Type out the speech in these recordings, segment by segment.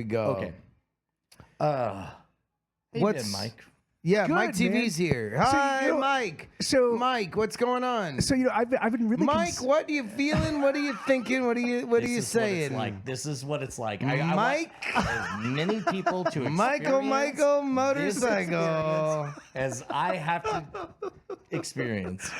We go. Okay. How you doing, Mike? Yeah, Good, Mike TV's man. here. So, Hi, you know, Mike. so- Mike, what's going on? So I've been really Mike, what are you feeling? What are you thinking? What are you saying? This is what it's like. Mike? I want as many people to experience Michael this motorcycle. experience as I have to experience.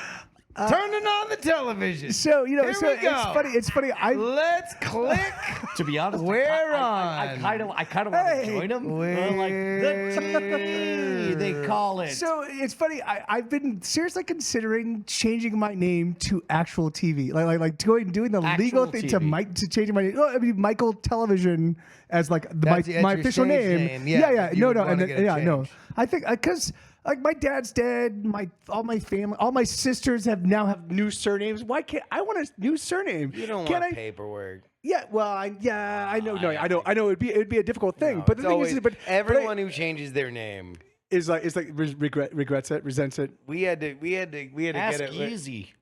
Turning on the television. So Here we go. It's funny. Let's click. To be honest, We're I kind of want to join them. Like the TV, they call it. So it's funny. I've been seriously considering changing my name to actual TV, like doing the legal thing TV. to changing my name. No, I mean Michael Television as like my your official stage name. Yeah, you would no, wanna and then, get it yeah, no. changed. I think because. Like my dad's dead, all my family, all my sisters now have new surnames. Why can't I want a new surname? You don't Can want I? paperwork. Yeah, well, I know. No, I know. It'd be a difficult thing. No, but the it's thing always, is, everyone who changes their name is like regrets it, resents it. we had to Ask get it. easy.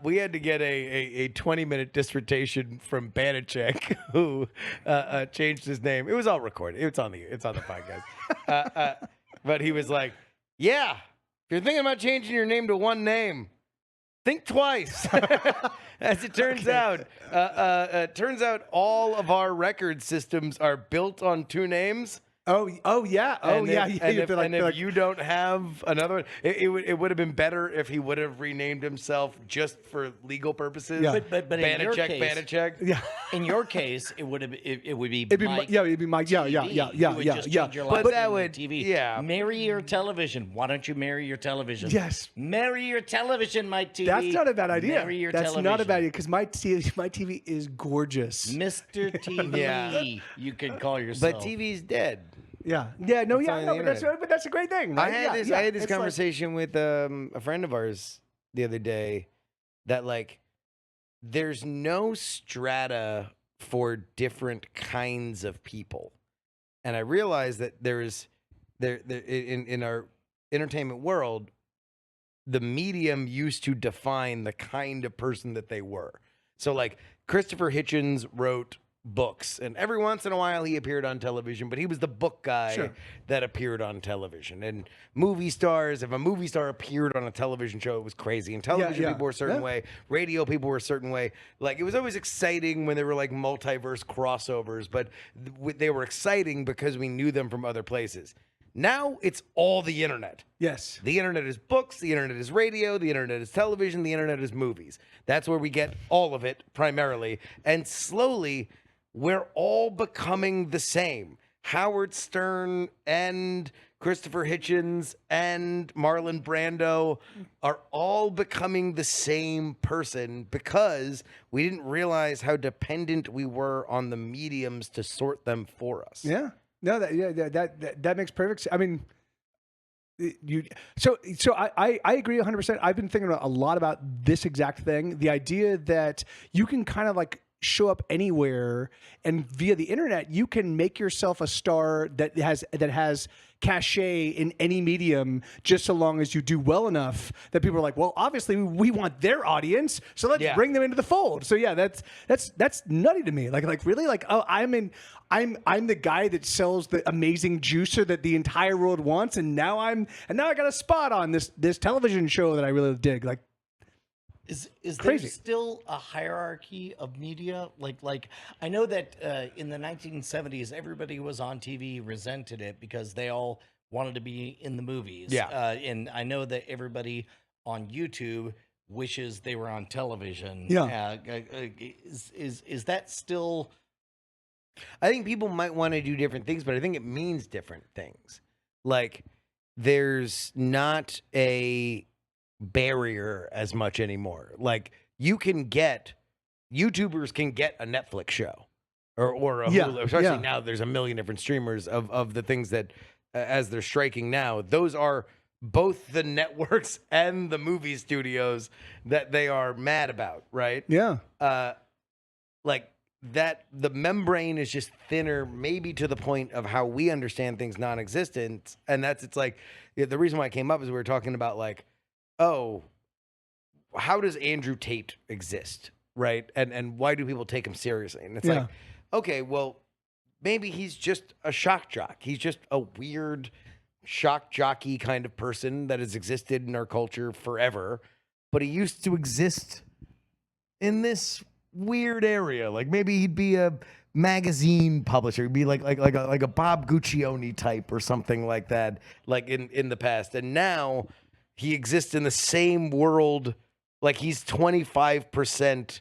We had to get a 20-minute dissertation from Banachek, who changed his name. It was all recorded. It's on the podcast. But he was like, "Yeah, if you're thinking about changing your name to one name, think twice." As it turns out, all of our record systems are built on two names. Oh yeah. And yeah. if you don't have another one, it would have been better if he would have renamed himself just for legal purposes. Yeah. But in your case, Banachek. yeah. in your case, it would be It'd be Mike. it'd be Mike. Yeah. You would just change your last But that name to would- TV. yeah. Marry your television. Why don't you marry your television? Yes. Marry your television, Mike TV. That's not a bad idea. Marry your That's television. not a bad idea because my TV is gorgeous. Mr. TV. Yeah. You could call yourself. But TV's dead. Yeah. on the But that's a great thing. Right? I had this It's like- conversation with a friend of ours the other day that like there's no strata for different kinds of people. And I realized that there in our entertainment world, the medium used to define the kind of person that they were. So like Christopher Hitchens wrote books, and every once in a while he appeared on television, but he was the book guy Sure. that appeared on television. And movie stars, if a movie star appeared on a television show, it was crazy. And television yeah. people were a certain Yeah. way, radio people were a certain way. Like it was always exciting when there were like multiverse crossovers, but they were exciting because we knew them from other places. Now it's all the internet. Yes. The internet is books, the internet is radio, the internet is television, the internet is movies. That's where we get all of it primarily. And slowly, we're all becoming the same. Howard Stern and Christopher Hitchens and Marlon Brando are all becoming the same person because we didn't realize how dependent we were on the mediums to sort them for us. Yeah. No, that makes perfect sense. I mean, I agree 100%. I've been thinking a lot about this exact thing. The idea that you can kind of like show up anywhere, and via the internet, you can make yourself a star that has cachet in any medium, just so long as you do well enough that people are like, well, obviously we want their audience, so let's bring them into the fold. So yeah, that's nutty to me. Like really, like, oh, I'm the guy that sells the amazing juicer that the entire world wants, and now I got a spot on this television show that I really dig. Like, Is there crazy. still a hierarchy of media? Like I know that in the 1970s, everybody was on TV, resented it because they all wanted to be in the movies. Yeah. And I know that everybody on YouTube wishes they were on television. Yeah. Is that still? I think people might want to do different things, but I think it means different things. Like, there's not a barrier as much anymore. Like, YouTubers can get a Netflix show or a Hulu. Especially now, there's a million different streamers of the things that, as they're striking now, those are both the networks and the movie studios that they are mad about, right? yeah. Like that the membrane is just thinner, maybe to the point of how we understand things non-existent. And it's like, the reason why I came up is we were talking about like, oh, how does Andrew Tate exist? Right. And why do people take him seriously? And it's like, okay, well, maybe he's just a shock jock. He's just a weird shock jockey kind of person that has existed in our culture forever, but he used to exist in this weird area. Like maybe he'd be a magazine publisher. He'd be like a Bob Guccione type or something like that, like in the past. And now he exists in the same world. Like he's 25%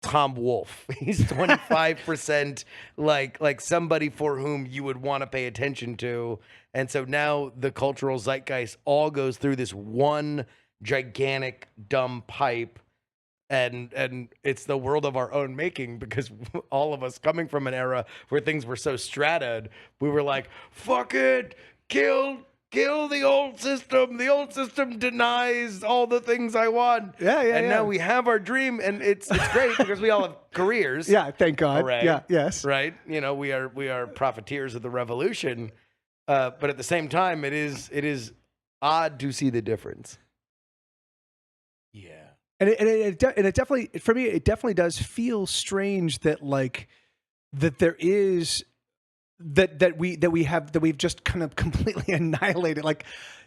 Tom Wolfe. He's 25% like somebody for whom you would want to pay attention to. And so now the cultural zeitgeist all goes through this one gigantic dumb pipe, and it's the world of our own making, because all of us coming from an era where things were so strataed, we were like, fuck it, kill the old system. The old system denies all the things I want. And now we have our dream, and it's great because we all have careers. Yeah, thank God. Hooray. Yeah, yes. Right? You know, we are profiteers of the revolution. But at the same time, it is odd to see the difference. Yeah. And it definitely, for me, it definitely does feel strange that there is that we've just kind of completely annihilated. Like,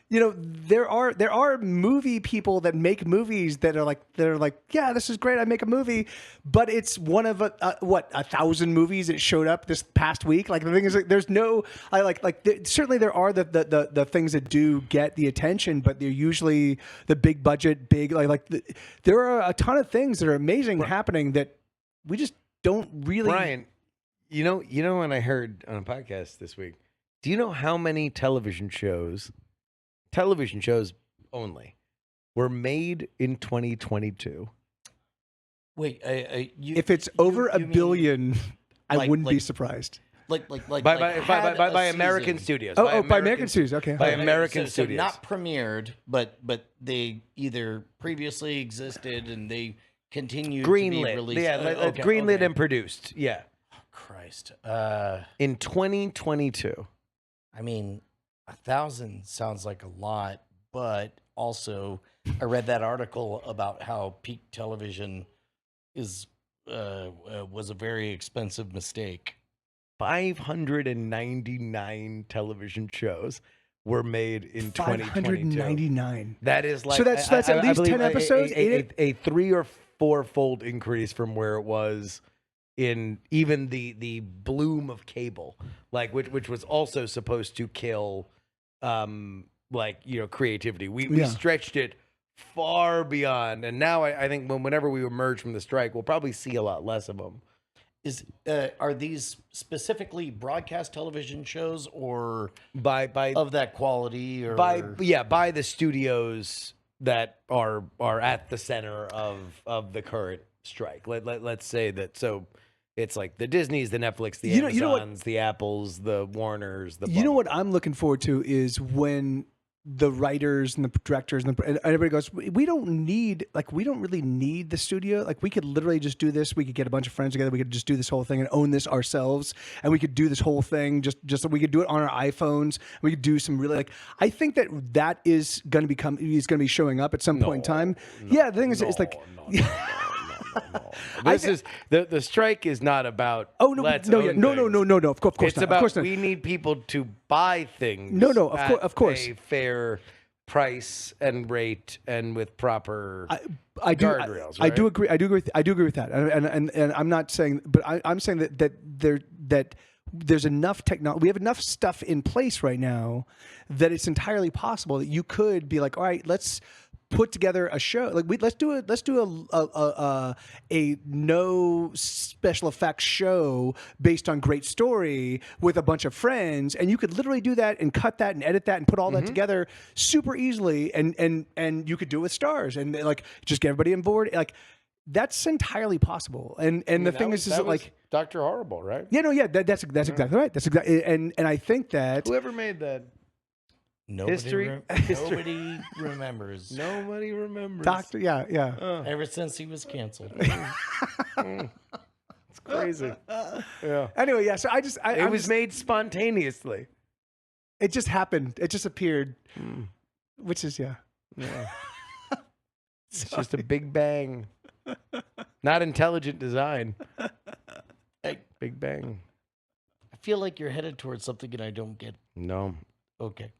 you know, there are movie people that make movies that are like, yeah, this is great, I make a movie, but it's one of 1,000 movies that showed up this past week. Like, the thing is, like, there's no, certainly there are the things that do get the attention, but they're usually the big budget, there are a ton of things that are amazing happening that we just don't really. Brian, you know when I heard on a podcast this week, do you know how many television shows only, were made in 2022? Wait, if it's over a billion, I wouldn't be surprised. By American studios. By American studios. Okay. By American studios. So not premiered, but they either previously existed and they continue to be released. Yeah, greenlit and produced. Yeah. Oh, Christ. In 2022. I mean, 1,000 sounds like a lot, but also I read that article about how peak television was a very expensive mistake. 599 television shows were made in 2022. 599. That is like, so that's at least 10 episodes. A 3 or 4-fold increase from where it was in even the bloom of cable, like which was also supposed to kill creativity. We stretched it far beyond, and now I think whenever we emerge from the strike, we'll probably see a lot less of them. Are these specifically broadcast television shows, or by of that quality, or by the studios that are at the center of the current strike? Let's say that. So it's like the Disneys, the Netflix, the Amazons, the Apples, the Warners. You know what I'm looking forward to is when the writers and the directors and everybody goes, we don't really need the studio. Like, we could literally just do this. We could get a bunch of friends together. We could just do this whole thing and own this ourselves. And we could do this whole thing just so we could do it on our iPhones. We could do some really, I think that is going to be showing up at some point in time. Yeah. The thing is, it's like, No. This is the strike is not about. Oh no, no. Of course it's not. about of course not. We need people to buy things. No. Of course. A fair price and rate and with proper guardrails. I do agree. I do agree with that. And I'm not saying, but I'm saying that there's enough technology. We have enough stuff in place right now that it's entirely possible that you could be like, all right, let's put together a show. Let's do a no special effects show based on great story with a bunch of friends, and you could literally do that and cut that and edit that and put all that together super easily, and you could do it with stars and just get everybody on board. That's entirely possible. And the thing is Dr. Horrible, right? Yeah, no, yeah, that's exactly right. That's exactly, and I think that whoever made that. Nobody remembers. Nobody remembers. Doctor, yeah. Ever since he was canceled. It's crazy. Yeah. Anyway, yeah. So it was made spontaneously. It just happened. It just appeared. Which is yeah. It's just a big bang. Not intelligent design. Big Bang. I feel like you're headed towards something and I don't get. No, Okay.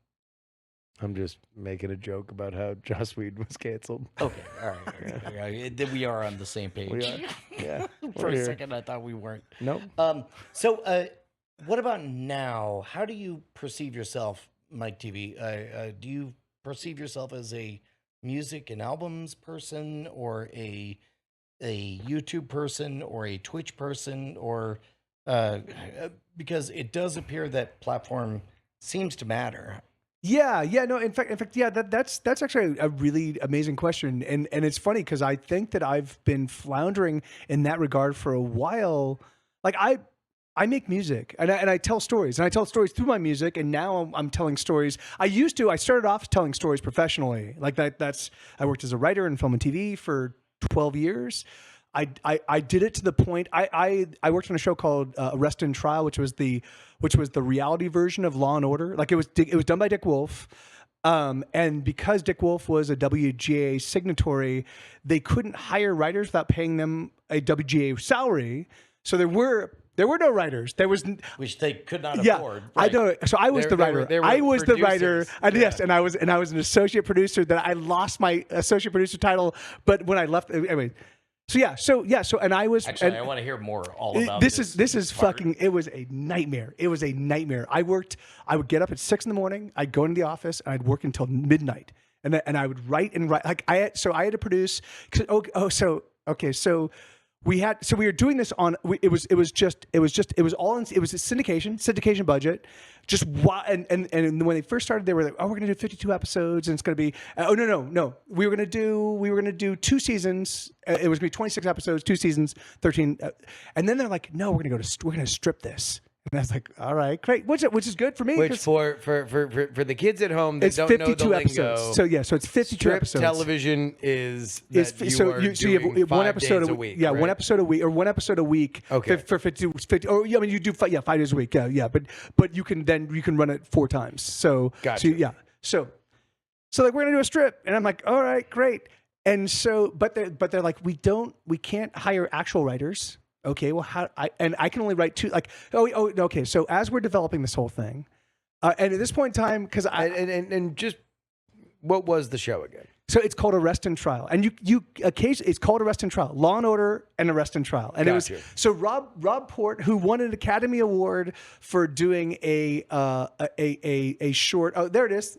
I'm just making a joke about how Joss Whedon was canceled. Okay. All right. All right. Then we are on the same page. We are. Yeah. For we're a here. second, I thought we weren't. Nope. So, what about now? How do you perceive yourself, Mike TV? Do you perceive yourself as a music and albums person, or a YouTube person, or a Twitch person, or because it does appear that platform seems to matter. Yeah, no. In fact, yeah. That's actually a really amazing question, and it's funny because I think that I've been floundering in that regard for a while. Like I make music and I tell stories, and I tell stories through my music, and now I'm telling stories. I started off telling stories professionally, like that. I worked as a writer in film and TV for 12 years. I did it to the point I worked on a show called Arrest and Trial, which was the reality version of Law and Order. Like it was done by Dick Wolf, and because Dick Wolf was a WGA signatory, they couldn't hire writers without paying them a WGA salary. So there were no writers. There was which they could not yeah, afford. I know. So I was the writer. I was the writer. And yes, and I was an associate producer. That I lost my associate producer title, but when I left, anyway. So and I was actually. and I want to hear more all about this is part. fucking. It was a nightmare. It was a nightmare. I would get up at 6 a.m. I'd go into the office and I'd work until midnight, and I would write like I had to produce. So we were doing this on. It was a syndication budget. Just and when they first started, they were like, "Oh, we're going to do 52 episodes, and it's going to be." Oh no, we were going to do 2 seasons. It was going to be 26 episodes, 2 seasons, 13. And then they're like, "No, we're going to strip this." And I was like, "All right, great," which is good for me. Which for the kids at home that don't know the episodes. lingo, So it's 52 strip episodes. Television is Is that so you have one episode a week. Yeah, right? one episode a week or one episode a week. Okay. For 50. Or yeah, I mean you do 5 days a week. Yeah. But you can run it 4 times. So Gotcha. So like we're gonna do a strip, and I'm like, all right, great. And so, but they're like, we can't hire actual writers. Okay, well, I can only write 2. Like, okay. So as we're developing this whole thing, and at this point in time, because and just what was the show again? So it's called Arrest and Trial, and you occasionally it's called Arrest and Trial, Law and Order and Arrest and Trial, and Gotcha. it was so Rob Port, who won an Academy Award for doing a short. Oh, there it is.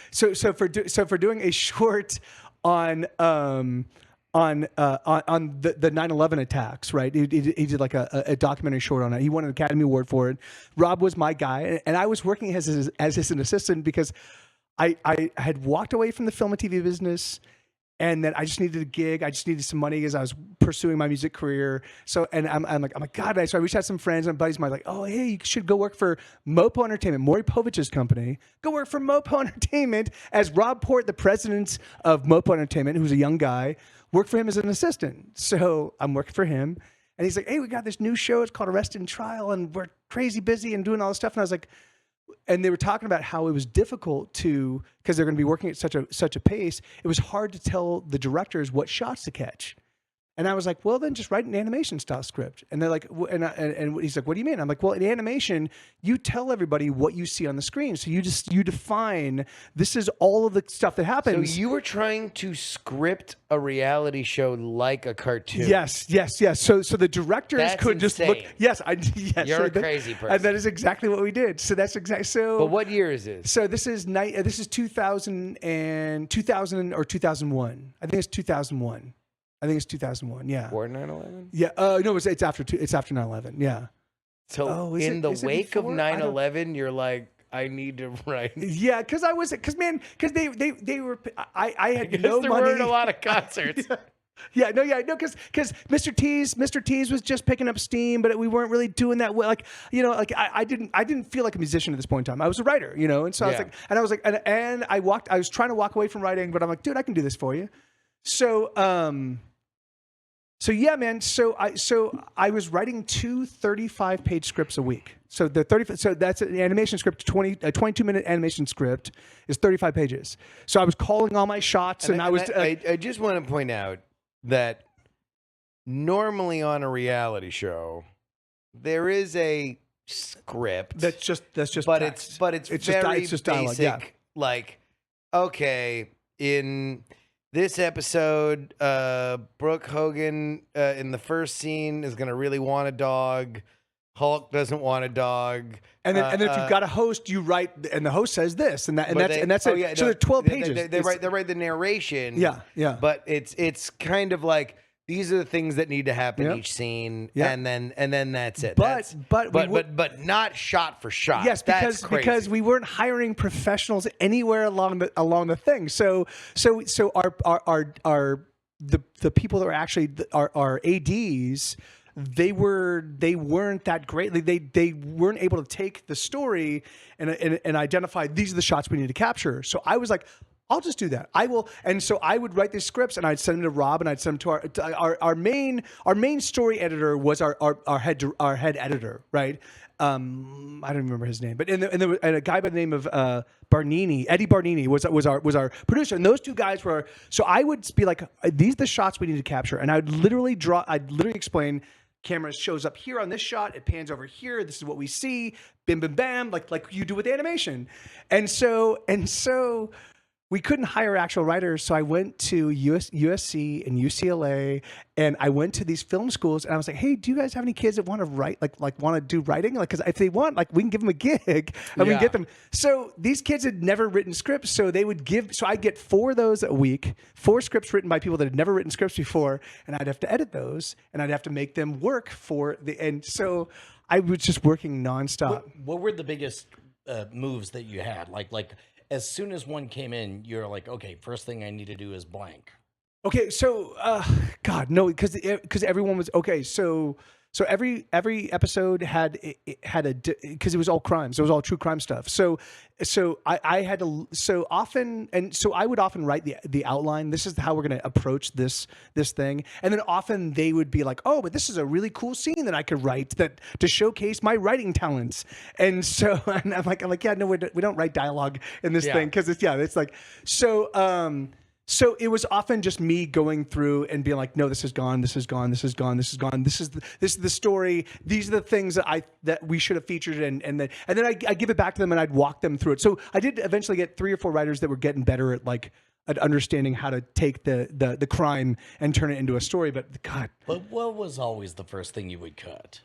So for doing a short on the 9/11 attacks, right? He did like a documentary short on it. He won an Academy Award for it. Rob was my guy, and I was working as his assistant because I had walked away from the film and TV business, and then I just needed a gig. I just needed some money as I was pursuing my music career. So, and I'm like, God, so I reached out to some friends and buddies of mine, like, oh, hey, you should go work for Mopo Entertainment, Maury Povich's company. Go work for Mopo Entertainment as Rob Port, the president of Mopo Entertainment, who's a young guy, worked for him as an assistant. So I'm working for him, and he's like, hey, we got this new show. It's called Arrest and Trial, and we're crazy busy and doing all this stuff. And I was like, and they were talking about how it was difficult because they're going to be working at such a pace. It was hard to tell the directors what shots to catch. And I was like, well, then just write an animation style script. And they're like, and he's like, what do you mean? I'm like, well, in animation, you tell everybody what you see on the screen. So you define, this is all of the stuff that happens. So you were trying to script a reality show like a cartoon. Yes. So the directors could just look. Insane. Yes, You're a crazy person. And that is exactly what we did. So that's exactly so. But what year is this? So this is 2000 or 2001. I think it's 2001. Yeah. Before 9/11? Yeah. No, it's after 9/11. Yeah. So is in it the wake of before? 9/11, you're like, I need to write. Yeah, because they were. I had no there money. weren't a lot of concerts. Yeah, because Mr. T's was just picking up steam, but we weren't really doing that well. Like, I didn't feel like a musician at this point in time. I was a writer, and so Yeah. I was like, and I was trying to walk away from writing, but I'm like, dude, I can do this for you. So yeah, man. So I was writing 2 35-page scripts a week. So that's an animation script. A 22-minute animation script is 35 pages. So I was calling all my shots, and I just want to point out that normally on a reality show, there is a script That's just but text. it's It's very just dialogue. basic. Yeah. Like, okay, in this episode, Brooke Hogan in the first scene is gonna really want a dog. Hulk doesn't want a dog. And then if you've got a host, you write, and the host says this, and that's oh, it. yeah, so no, there's 12 pages. They write the narration. Yeah, yeah. But it's kind of like these are the things that need to happen Yep. each scene, Yep. and then that's it. But But not shot for shot. Yes, That's crazy. because we weren't hiring professionals anywhere along the thing. So the people that were actually our ADs, they weren't that great. They weren't able to take the story and identify these are the shots we need to capture. So I was like, I'll just do that. I will. And so I would write these scripts and I'd send them to Rob and I'd send them to our main story editor was our head editor, right? I don't remember his name, but and a guy by the name of Eddie Barnini was our producer, and those two guys were. So I would be like, these are the shots we need to capture, and I'd literally explain. Camera shows up here on this shot, it pans over here. This is what we see. Bim, bim, bam, like you do with animation, and so. We couldn't hire actual writers, so I went to USC and UCLA, and I went to these film schools, and I was like, "Hey, do you guys have any kids that want to write, like want to do writing? Like, because if they want, like, we can give them a gig, and we can get them." So these kids had never written scripts, so they would give. So I'd get 4 of those a week, 4 scripts written by people that had never written scripts before, and I'd have to edit those, and I'd have to make them work for the. And so I was just working nonstop. What were the biggest moves that you had? Like. As soon as one came in, you're like, okay, first thing I need to do is blank. Okay, so God, no, because everyone was okay. So every episode had a because it was all crimes. It was all true crime stuff. So I had to I would often write the outline. This is how we're going to approach this thing, and then often they would be like, oh, but this is a really cool scene that I could write that to showcase my writing talents. And so and I'm like, yeah, no, we don't write dialogue in this thing because it's like so. So it was often just me going through and being like, no, this is gone, this is gone, this is gone, this is gone. This is the story. These are the things that we should have featured, and then I give it back to them and I'd walk them through it. So I did eventually get 3 or 4 writers that were getting better at understanding how to take the crime and turn it into a story. But God, But what was always the first thing you would cut?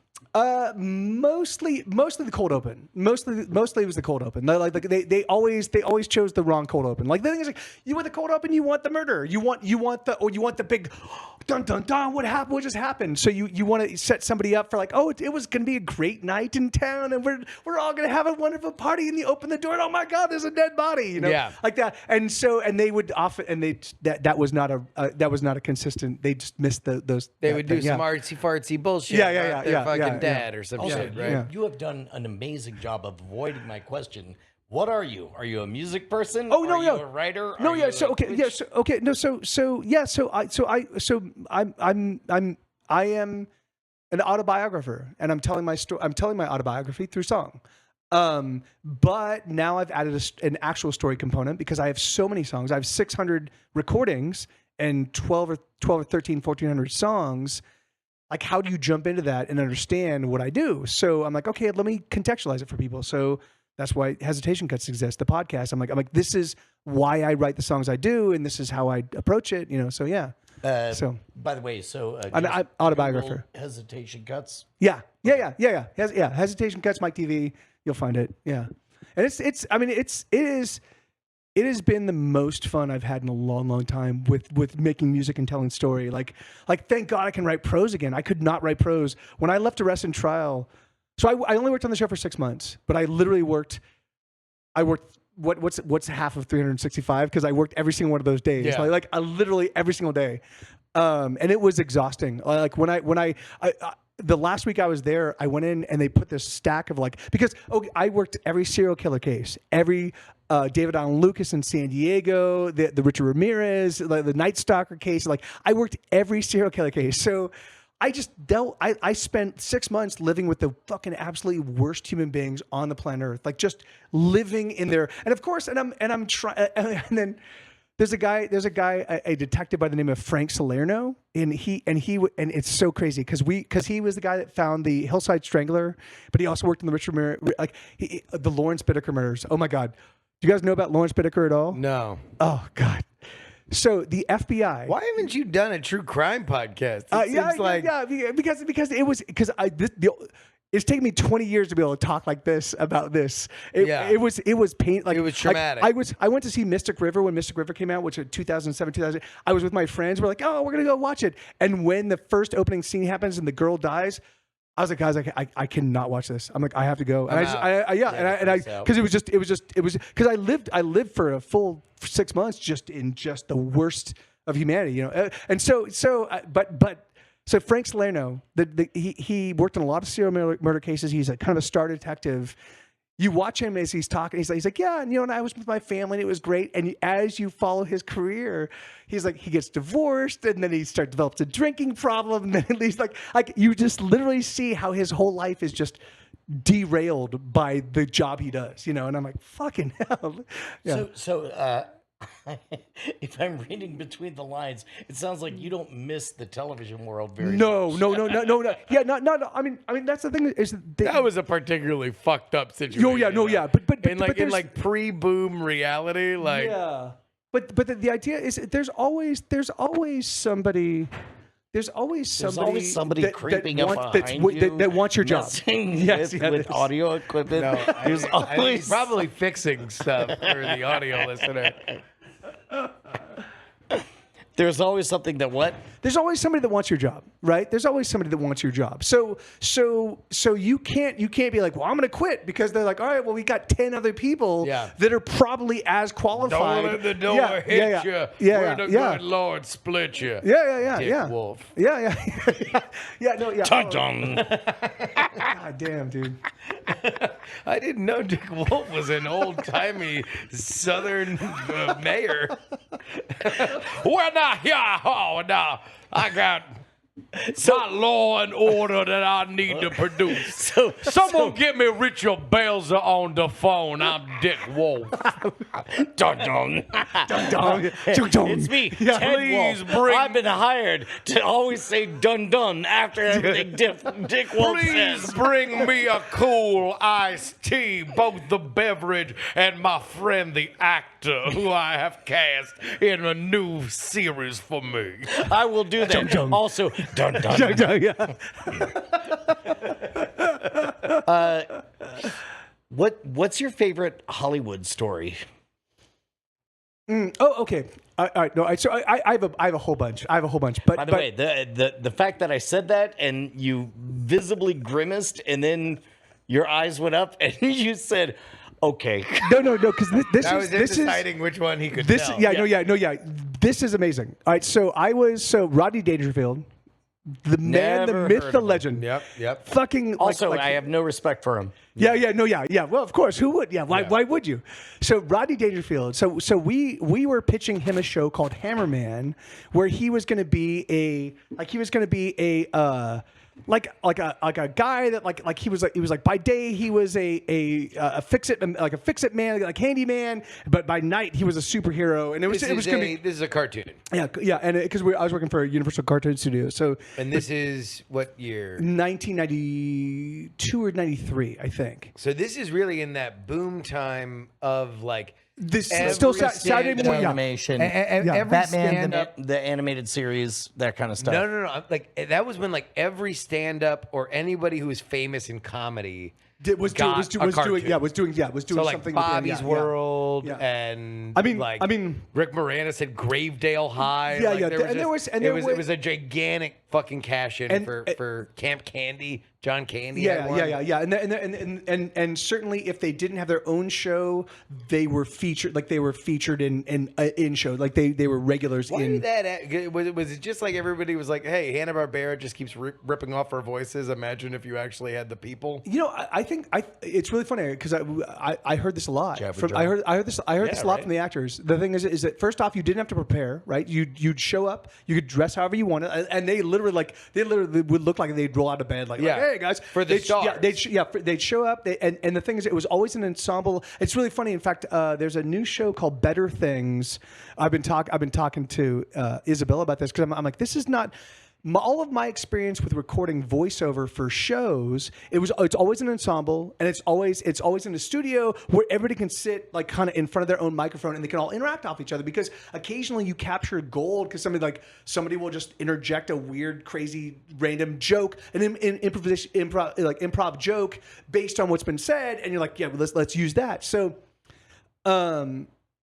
Mostly the cold open. Mostly it was the cold open. They always chose the wrong cold open. Like the thing is, like, you want the cold open, you want the murder, you want the big dun dun dun. What happened? What just happened? So you want to set somebody up for like, oh, it was gonna be a great night in town, and we're all gonna have a wonderful party, and you open the door, and oh my God, there's a dead body, like that. And they would often, and that was not a consistent. They just missed those. They would do some artsy fartsy bullshit. Their fucking dad or some Also, shit, right? you have done an amazing job of avoiding my question. What are you? Are you a music person? Oh no, are no, you a writer? No, Are yeah. you So a okay, Twitch- yeah. So okay, no. I am an autobiographer, and I'm telling my story. I'm telling my autobiography through song. But now I've added an actual story component because I have so many songs. I have 600 recordings and 12 or 13, 1,400 songs. Like, how do you jump into that and understand what I do? So I'm like, okay, let me contextualize it for people. So that's why Hesitation Cuts exist, the podcast. I'm like, this is why I write the songs I do, and this is how I approach it. So yeah. So by the way, I'm autobiographer. Hesitation Cuts. Yeah. Hesitation Cuts, MikeTV. You'll find it. Yeah, and it has been the most fun I've had in a long, long time with making music and telling story. Like thank God I can write prose again. I could not write prose when I left Arrest and Trial. So I only worked on the show for 6 months, but I literally worked. I worked what's half of 365 because I worked every single one of those days. Yeah. Like literally every single day, and it was exhausting. Like when I the last week I was there, I went in and they put this stack of because I worked every serial killer case, every David Allen Lucas in San Diego, the Richard Ramirez, the Night Stalker case. Like I worked every serial killer case. So I just I spent 6 months living with the fucking absolutely worst human beings on the planet Earth, like just living in there. And of course, and I'm trying, and then There's a guy, a detective by the name of Frank Salerno, and it's so crazy because he was the guy that found the Hillside Strangler, but he also worked in the Richard Murray, the Lawrence Bittaker murders. Oh my God, do you guys know about Lawrence Bittaker at all? No. Oh God. So the FBI. Why haven't you done a true crime podcast? Because it's taken me 20 years to be able to talk like this about this. It was pain. Like, it was traumatic. I went to see Mystic River when Mystic River came out, which was 2007, 2000. I was with my friends. We're like, oh, we're gonna go watch it. And when the first opening scene happens and the girl dies, I was like, guys, I cannot watch this. I'm like, I have to go. And because it was because I lived for a full 6 months just in the worst of humanity, you know. So Frank Salerno, he worked in a lot of serial murder cases. He's a kind of a star detective. You watch him as he's talking. He's like, yeah, and I was with my family, and it was great. And as you follow his career, he's like, he gets divorced, and then he develops a drinking problem, and then he's like you just literally see how his whole life is just derailed by the job he does, And I'm like, fucking hell. Yeah. So if I'm reading between the lines, it sounds like you don't miss the television world very much. No. Yeah, no. I mean, that's the thing that was a particularly fucked up situation. But in pre-boom reality, like yeah. But the idea is there's always somebody. There's always somebody creeping up behind you that wants your job. With audio equipment. No, there's always probably fixing stuff for the audio listener. There's always something that what? There's always somebody that wants your job, right? There's always somebody that wants your job. So you can't be like, well, I'm going to quit because they're like, all right, well, we got 10 other people that are probably as qualified. Don't let the door hit you. Where the good Lord split you. Dick Wolf. Dun-dun. God damn, dude. I didn't know Dick Wolf was an old-timey Southern mayor. Well, now, I got my law and order that I need to produce. Someone get me Richard Belzer on the phone. I'm Dick Wolf. Dun-dun. It's me, Please Ted Wolf. I've been hired to always say dun-dun after everything Dick Wolf says. Please bring me a cool iced tea, both the beverage and my friend the actor who I have cast in a new series for me. I will do that. Dun-dun. Also, dun-dun. What's your favorite Hollywood story? Okay. All right. No. So I have a whole bunch. But by the way, the fact that I said that and you visibly grimaced and then your eyes went up and you said, "Okay." No. Because this was deciding which one he could tell. This is amazing. All right. So Rodney Dangerfield. The man, the myth, the legend. Yep. Fucking. Also, I have no respect for him. Yeah. Well, of course. Who would? Yeah. Why would you? So Rodney Dangerfield. So we were pitching him a show called Hammerman, where he was going to be a guy that he was like by day he was a fix it man, like handyman, but by night he was a superhero, and this is a cartoon. Yeah, and because I was working for Universal Cartoon Studios, so and this is what year? 1992 or 93, I think. So this is really in that boom time of like. This still Saturday morning animation, Batman, the animated series, that kind of stuff. No. Like that was when like every stand-up or anybody who was famous in comedy was doing so like something. Bobby's World and Rick Moranis had Gravedale High. It was a gigantic fucking cash in for Camp Candy. John Candy. And certainly if they didn't have their own show, they were featured. Like they were featured in shows. Like they were regulars. Why did that? Was it just like everybody was like, "Hey, Hanna-Barbera just keeps ripping off our voices. Imagine if you actually had the people." I think it's really funny because I heard this a lot. I heard this a lot from the actors. The thing is that first off, you didn't have to prepare, right? You'd show up, you could dress however you wanted, and they literally would look like they'd roll out of bed, like hey, hey guys, For the stars. They'd show up, and the thing is, it was always an ensemble. It's really funny. In fact, there's a new show called Better Things. I've been talking to Isabella about this because I'm like, this is not. All of my experience with recording voiceover for shows, it's always an ensemble, and it's always in a studio where everybody can sit like kind of in front of their own microphone and they can all interact off each other, because occasionally you capture gold because somebody will just interject a weird, crazy, random joke, an improv joke based on what's been said, and you're like, yeah, well, let's use that. So,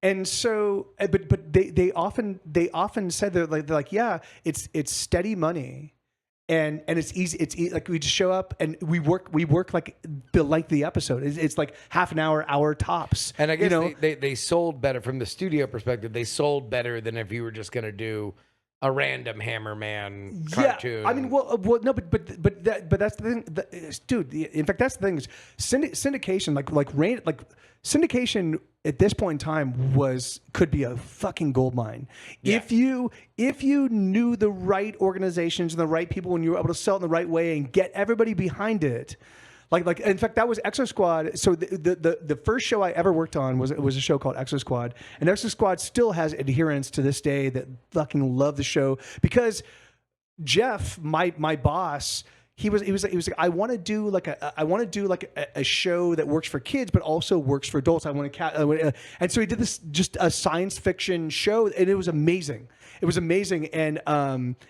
and so, but they often said they're like, yeah, it's steady money, and it's easy. It's like we just show up and we work like the length of the episode. It's like half an hour tops. And I guess they sold better from the studio perspective. They sold better than if you were just gonna do a random Hammerman cartoon. Yeah, I mean, well, no, but that's the thing, dude. In fact, that's the thing is syndication, like syndication at this point in time could be a fucking gold mine. Yeah. If you knew the right organizations and the right people, and you were able to sell it in the right way and get everybody behind it. Like in fact, that was Exo Squad. So the first show I ever worked on was a show called Exo Squad, and Exo Squad still has adherents to this day that fucking love the show, because Jeff, my boss, he was like, I want to do like a show that works for kids but also works for adults. And so he did this, just a science fiction show, and it was amazing. It was amazing, and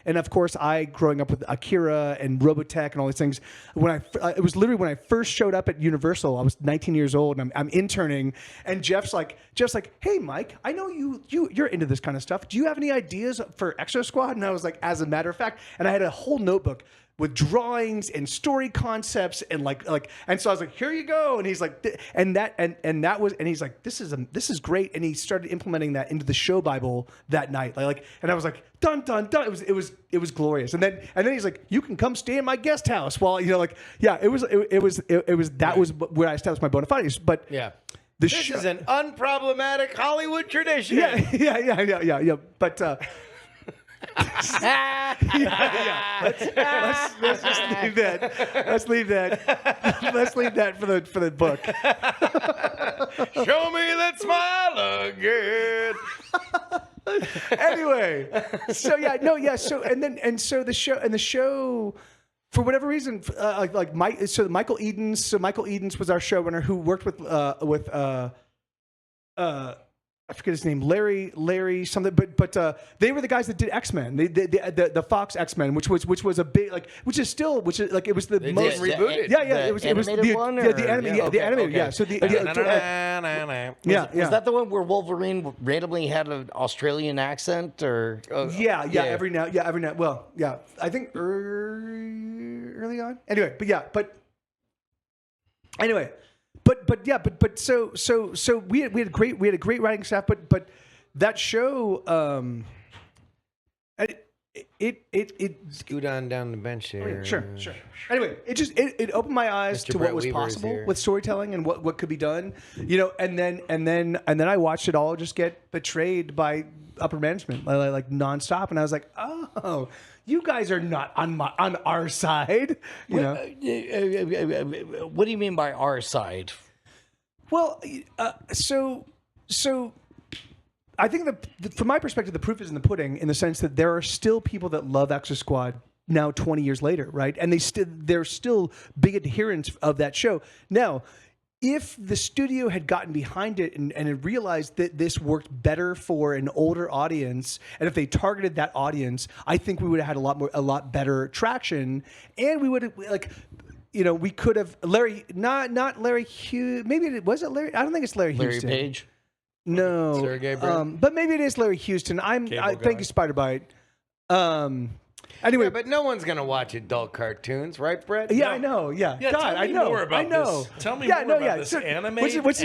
of course, I, growing up with Akira and Robotech and all these things, it was literally when I first showed up at Universal. I was 19 years old, and I'm interning, and Jeff's like, hey Mike, I know you're into this kind of stuff. Do you have any ideas for Exo Squad? And I was like, as a matter of fact, and I had a whole notebook with drawings and story concepts and and so I was like, here you go, and he's like, and he's like, this is great, and he started implementing that into the show Bible that night, and I was like, dun dun dun, it was glorious, and then he's like, you can come stay in my guest house while it was where I established my bona fides, but yeah. This is an unproblematic Hollywood tradition. Yeah. But Let's just leave that. Let's leave that for the book. Show me that smile again. Anyway, so the show. For whatever reason, Michael Edens. So Michael Edens was our showrunner who worked with I forget his name, Larry something, but they were the guys that did X-Men, the Fox X-Men, which was a big it was the most rebooted. It was the animated. So was that the one where Wolverine randomly had an Australian accent, or every now, well, yeah, I think early on. Anyway, so we had a great writing staff, but that show, it scoot on down the bench here. Sure. Anyway, it opened my eyes to what was possible with storytelling and what could be done, and then I watched it all just get betrayed by upper management, like nonstop, and I was like, oh, you guys are not on our side. What do you mean by our side? Well, so I think from my perspective, the proof is in the pudding, in the sense that there are still people that love Exo Squad now 20 years later, right? And they're still big adherents of that show. Now, if the studio had gotten behind it and had realized that this worked better for an older audience, and if they targeted that audience, I think we would have had a lot better traction, and we would have we could have not Larry Hughes. Maybe was it Larry? I don't think it's Larry Houston. Larry Page. No, Sergey Brin? but maybe it is Larry Houston. Thank you, Spider-Bite. Anyway, but no one's gonna watch adult cartoons, right, Brett? Yeah, No. I know. Yeah, Yeah, God, tell me I know. more about I know. this. Tell me more about this animated which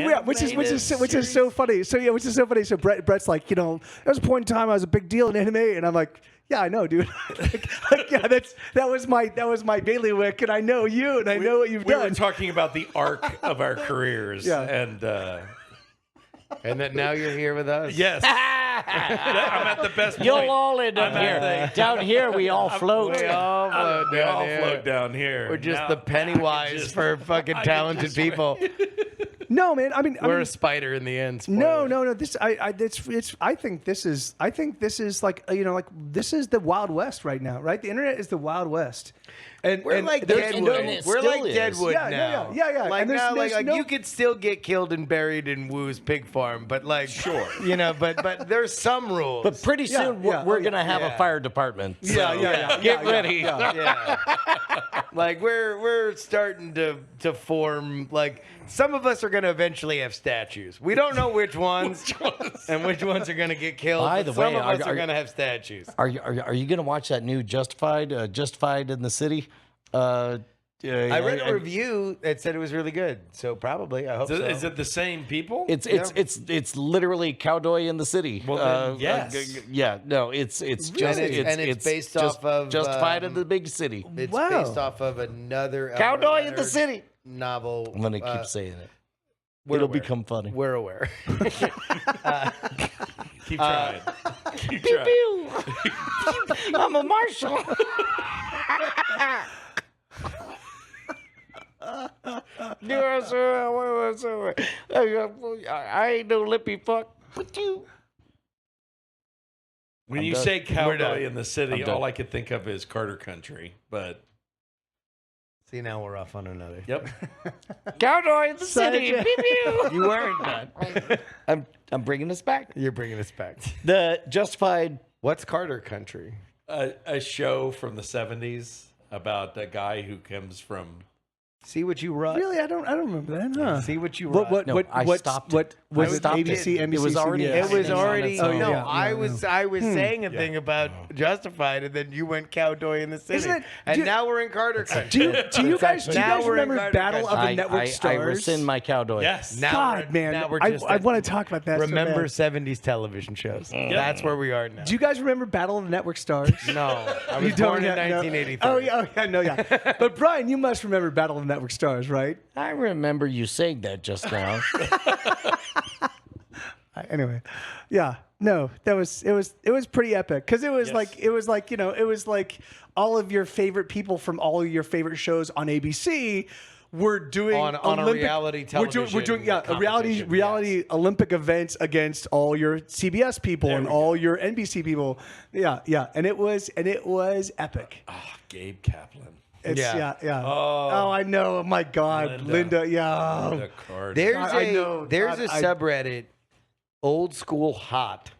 is so funny. So which is so funny. So Brett's like, there was a point in time I was a big deal in anime, and I'm like, yeah, I know, dude. that was my bailiwick, and I know you, and I know what you've We done. were talking about the arc of our careers, Yeah. and And that now you're here with us. yes, I'm at the best point. You'll all end up I'm here. at the- Down here, we all float. We all float We down all here. float down here. We're just Now, the Pennywise just- for fucking I can talented just- people. No, man. I mean, We're a spider in the end. no, spoiler. no. This, I think this is like, like this is the Wild West right now, right? The internet is the Wild West, and We're and like there's Deadwood. and it We're still like is. Deadwood Yeah, now. yeah. Like And there's- now, there's like no- you could still get killed and buried in Woo's pig farm, but like sure, but there's some rules. But pretty Yeah, soon, yeah, we're oh, going to have yeah. a fire department. So Yeah. Get ready. yeah. Like we're starting to form, like some of us are going to eventually have statues. We don't know which ones and which ones are going to get killed. By but the some way, of us are- are going to have statues. Are you going to watch that new Justified in the City? I read a review that said it was really good, so probably I hope so. Is it the same people? It's literally Cowboy in the City. Well, then, yes. Yeah. No, it's just it's based just off of, Justified in the big city. It's Wow. based off of another Albert Cowboy in the Leonard City. novel. I'm gonna keep saying it. we're It'll aware. become funny. We're aware. Keep trying. Keep trying. I'm a marshal. I ain't no lippy fuck. But you. When I'm you done. say We're cowboy done. in the city, I'm done. all I could think of is Carter Country. But See, now we're off on another. yep. Cowboy in the city. Such a- Pew, pew. You weren't done. I'm bringing us back. You're bringing us back. The Justified. What's Carter Country? A show from the 70s about a guy who comes from. See what you wrote. Really, I don't remember that. Huh? See what you What wrote. what No, I what stopped what it. was I it? stopped ABC, it. NBC, It was already- CBS? It was on already. its own. No, Yeah, I was saying a Yeah. thing about Justified, and then you went Cowboy in the City, Isn't it- and do- now we're in Carter Country. Do you guys Now we're in remember Carter Battle of Country. the Network I Stars? rescind my Cowboy. Yes. Now God, we're- man, now we're I just want to talk about that. so remember bad. 70s television shows. That's where we are now. Do you guys remember Battle of the Network Stars? No, I You was don't born in yet? No. 1983. Oh yeah, no, yeah. But Brian, you must remember Battle of the Network Stars, right? I remember you saying that just now. Anyway, yeah, no, it was pretty epic because it was Yes. like it was like all of your favorite people from all of your favorite shows on ABC were doing On a reality We're doing television a competition, reality Olympic events against all your CBS people There and we all your NBC people. Yeah, and it was epic. Ah, Gabe Kaplan. It's, Yeah. yeah. Oh. I know. Oh my God, Linda. Yeah. The card. There's I know. there's God, a subreddit, old school hot,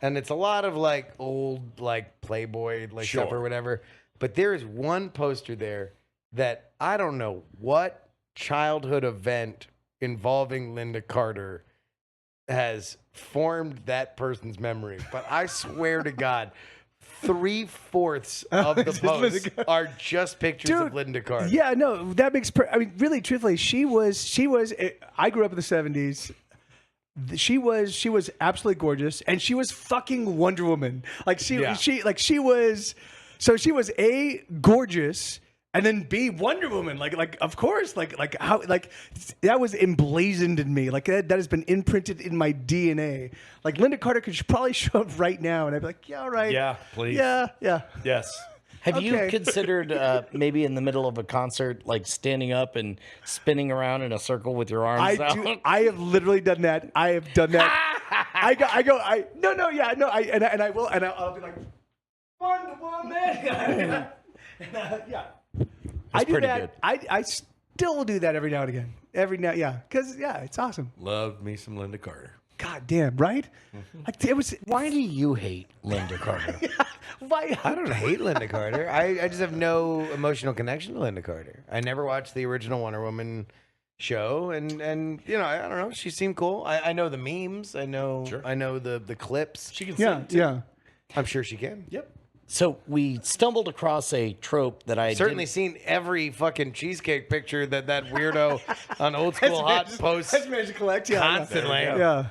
and it's a lot of like old like Playboy like stuff Sure. or whatever. But there is one poster there that I don't know what childhood event involving Linda Carter has formed that person's memory. But I swear to God, 3/4 of the Just Linda posts Carter. are just pictures of Dude, Linda Carter. Yeah, no, that makes. I mean, really, truthfully, she was. I grew up in the '70s. She was absolutely gorgeous, and she was fucking Wonder Woman. Like she was. So she was A, gorgeous, and then B, Wonder Woman. Like of course, like how that was emblazoned in me. Like that has been imprinted in my DNA. Like Linda Carter could probably show up right now, and I'd be like, yeah, all right, Yeah, please. yeah. Yes. Have you Okay. considered maybe in the middle of a concert, like standing up and spinning around in a circle with your arms out? I have literally done that. I have done that. I'll be like, Wonder Woman. Yeah. I do pretty that. good. I still do that every now and again. Because it's awesome. Love me some Linda Carter. God damn, right? Like, it was. Why do you hate Linda Carter? Why? I don't hate Linda Carter. I just have no emotional connection to Linda Carter. I never watched the original Wonder Woman show, and you know, I don't know. She seemed cool. I know the memes. I know the clips. She can Yeah, sing too. yeah. I'm sure she can. Yep. So we stumbled across a trope that I Certainly seen every fucking cheesecake picture that weirdo on Old School Hot posts That's managed to collect. Yeah, constantly. There we go.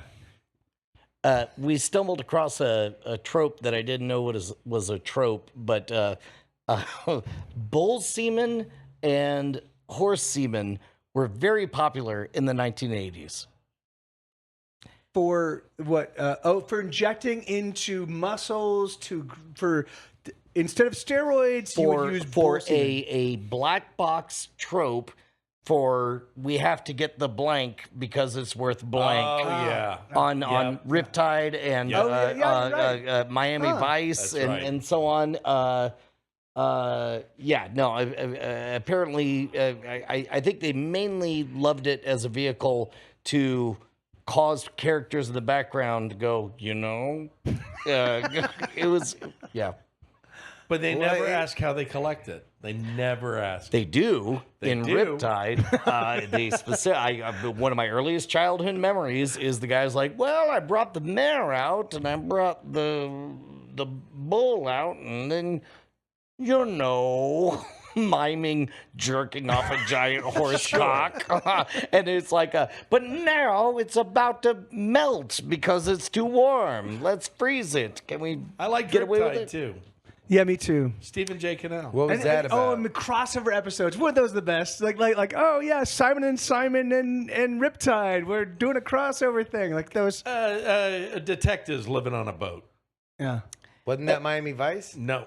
yeah. we stumbled across a trope that I didn't know was a trope, but bull semen and horse semen were very popular in the 1980s. for what? For injecting into muscles instead of steroids, you would use for bull semen. a black box trope for we have to get the blank because it's worth blank. Oh, yeah. On Riptide and Yep. Oh, yeah, you're right. Miami Vice That's right. and so on. Apparently, I think they mainly loved it as a vehicle to cause characters in the background to go, it was, yeah. But they never ask how they collect it. They never ask. They do in do. Riptide. One of my earliest childhood memories is the guy's like, "Well, I brought the mare out and I brought the bull out, and then miming jerking off a giant horse cock." And it's like, but now it's about to melt because it's too warm. Let's freeze it. Can we? I like get away with Riptide it too. Yeah, me too. Stephen J. Cannell. What was that about? Oh, and the crossover episodes. Weren't those the best? Like, oh yeah, Simon and Riptide. We're doing a crossover thing. Like those. Detectives living on a boat. Yeah. Wasn't that Miami Vice? No.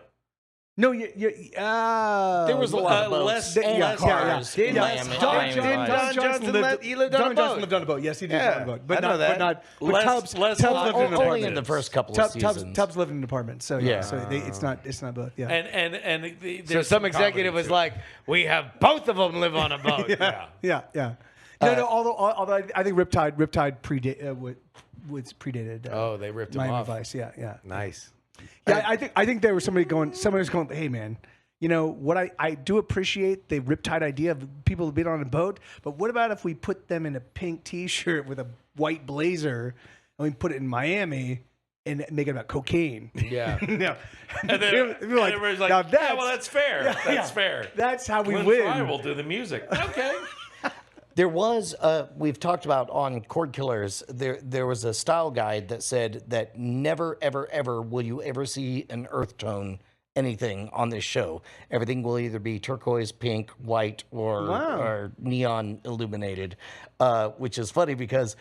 No, There was a lot of boats and cars in Miami. Don Johnson lived on a boat. Yes, he did live on a boat. But I know that. Tubbs lived in an Only apartment. in the first couple of seasons. Tubbs lived in an apartment. So yeah, so it's not both. Yeah. And So there's some comedy, executive was too. like, "We have both of them live on a boat." Yeah. No. Although I think Riptide predated. Oh, they ripped him Miami off. Vice. Yeah. Nice. Yeah, I think there was somebody was going, hey man, what I do appreciate the Riptide idea of people being on a boat, but what about if we put them in a pink T-shirt with a white blazer and we put it in Miami and make it about cocaine? Yeah. Yeah. And then everybody's like, now yeah, well, that's fair. That's fair. That's how we Glenn win. Frey will do the music. Okay. There was, we've talked about on Cord Killers, there was a style guide that said that never, ever, ever will you ever see an earth tone anything on this show. Everything will either be turquoise, pink, white, or neon illuminated, which is funny because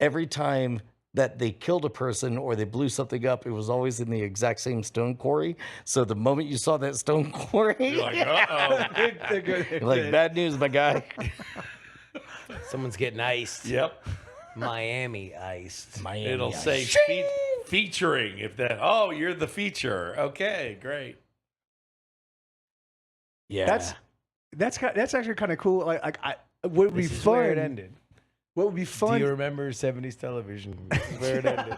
every time that they killed a person or they blew something up, it was always in the exact same stone quarry. So the moment you saw that stone quarry, You're like, uh-oh. you're like, bad news, my guy. Someone's getting iced. Yep. Miami iced. Miami It'll Ice. say featuring. If that, oh, you're the feature. Okay, great. Yeah. That's actually kind of cool. Like what would be This is fun? where it ended. What would be fun? Do you remember 70s television? This is where it ended.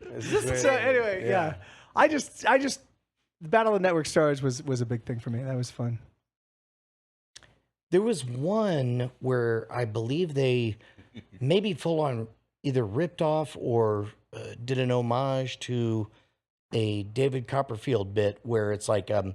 This is where So it ended. anyway, yeah. I just the Battle of the Network Stars was a big thing for me. That was fun. There was one where I believe they maybe full on either ripped off or did an homage to a David Copperfield bit where it's like, I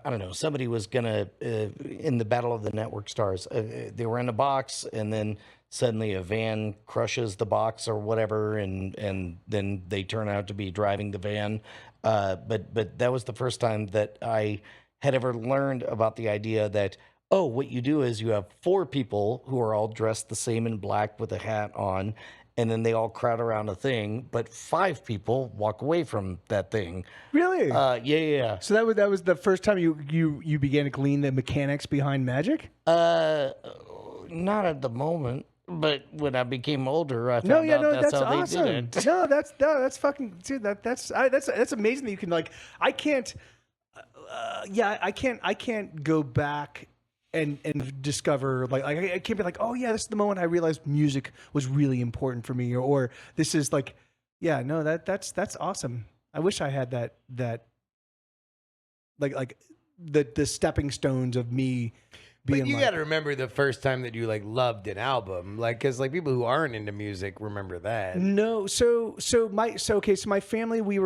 don't know, somebody was gonna, in the Battle of the Network Stars, they were in a box and then suddenly a van crushes the box or whatever, and then they turn out to be driving the van. But that was the first time that I had ever learned about the idea that, oh, what you do is you have 4 people who are all dressed the same in black with a hat on, and then they all crowd around a thing, but 5 people walk away from that thing. Really? Yeah. So that was the first time you began to glean the mechanics behind magic? Not at the moment, but when I became older, I found out that's how awesome. they did it. That's fucking dude. That's amazing that you can like. I can't. I can't go back and discover like I can't be like, oh yeah, this is the moment I realized music was really important for me, or this is like, yeah, no, that's awesome. I wish I had that like the stepping stones of me being. But you like, got to remember the first time that you like loved an album, like because like people who aren't into music remember that. No, so my family, we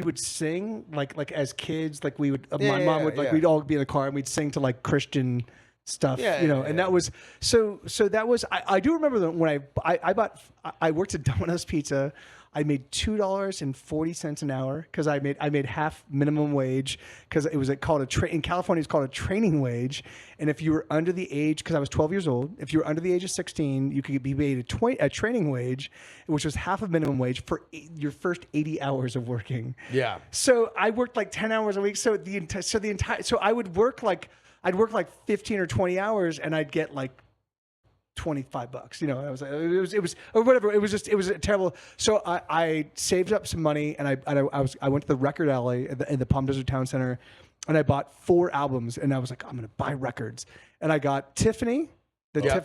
would sing like as kids, like we would my mom would like we'd all be in the car and we'd sing to like Christian stuff, Yeah, you know, yeah, and yeah. that was so that was I do remember that when I worked at Domino's Pizza. I made $2.40 an hour because I made half minimum wage because it was called in California it's called a training wage, and if you were under the age, because I was 12 years old, if you were under the age of 16, you could be paid a training wage, which was half of minimum wage for your first 80 hours of working. Yeah. So I worked like 10 hours a week. So I would work like 15 or 20 hours, and I'd get like $25. You know, it was or whatever. It was a terrible. So I saved up some money, and I went to the record alley in the Palm Desert Town Center, and I bought 4 albums, and I was like, I'm gonna buy records, and I got Tiffany.